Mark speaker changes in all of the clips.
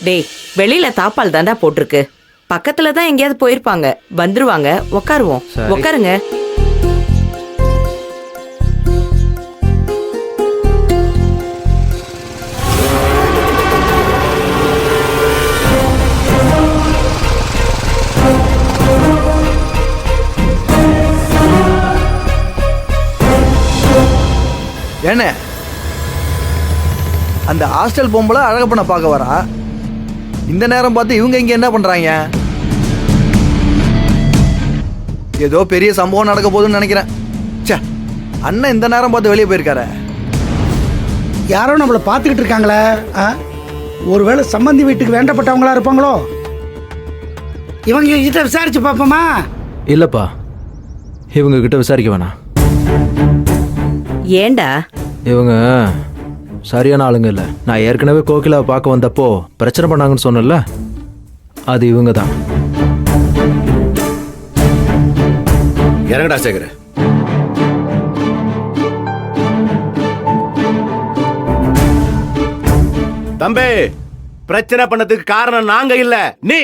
Speaker 1: டேய், வெளியில தாப்பால் தாண்டா போட்டிருக்கு. பக்கத்துல தான் எங்கேயாவது போயிருப்பாங்க. வந்துருவாங்க, உட்காருவோம். உட்காருங்க.
Speaker 2: என்ன அந்த ஹாஸ்டல் பொம்பளை அழகப்பண்ண பார்க்க வரா? இந்த நேரம் பார்த்து இவங்க இங்க என்ன பண்றாங்க? ஏதோ பெரிய சம்பவம் நடக்க போகுதுன்னு நினைக்கிறேன். ச்சே, அண்ணன் இந்த நேரம் பார்த்து வெளியே போயிருக்காரு.
Speaker 3: யாரோ நம்மளை பார்த்துக்கிட்டு இருக்காங்களே. ஒருவேளை சம்பந்தி வீட்டுக்கு வேண்டப்பட்டவங்களா இருப்பாங்களோ? இவங்க கிட்ட விசாரிச்சு பார்ப்போமா?
Speaker 4: இல்லப்பா, இவங்க கிட்ட விசாரிக்க வேணாம்.
Speaker 1: ஏண்டா?
Speaker 4: இவங்க சரியான ஆளுங்க இல்லை. நான் ஏற்கனவே கோகிலாவை பார்க்க வந்தப்போ பிரச்சனை பண்ணாங்கன்னு சொன்னல, அது இவங்க தான்.
Speaker 5: இறங்கடா சேகர். தம்பி, பிரச்சனை பண்ணதுக்கு காரணம் நாங்க இல்ல, நீ.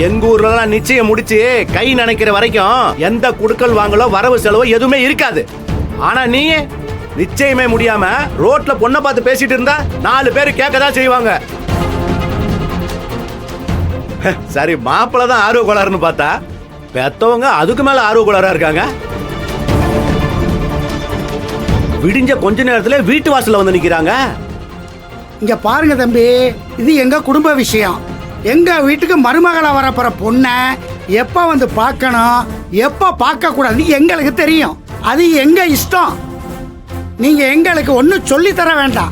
Speaker 5: எங்க ஊர்ல நிச்சயம் முடிச்சு கை நினைக்கிற வரைக்கும் எந்த குடுக்கல் வாங்கலோ வரவு செலவோ எதுவுமே இருக்காது. ஆனா நீ நிச்சயமே முடியாம ரோட்ல பொண்ணை பார்த்து பேசிட்டு இருந்தா 4 பேர் கேட்கதான் செய்வாங்க. சரி, மாப்பிள்ள தான் ஆர்வ கோளாறுன்னு பார்த்தா பெத்தவங்க அதுக்கு மேல ஆர்வ கோளாறா இருக்காங்க. விடிஞ்ச கொஞ்ச நேரத்துல வீட்டு வாசல்ல வந்து நிக்கிறாங்க.
Speaker 3: இங்க பாருங்க தம்பி, இது எங்க குடும்ப விஷயம். எங்க வீட்டுக்கு மருமகளா வரப்போற பொண்ணை எப்ப வந்து பார்க்கணும், எப்ப பார்க்க கூடாதுன்னு எங்களுக்கு தெரியும். அது எங்க இஷ்டம். நீங்க எங்களுக்கு ஒன்னும் சொல்லி தர வேண்டாம்.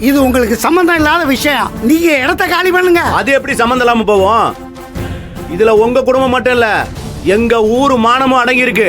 Speaker 3: இது உங்களுக்கு சம்பந்தம் இல்லாத விஷயம். நீங்க இடத்த காலி பண்ணுங்க.
Speaker 5: அது எப்படி சம்பந்தம் இல்லாம போவோம்? இதுல உங்க குடும்பம் மட்டும் இல்ல, எங்க ஊரு மானமும் அடங்கி இருக்கு.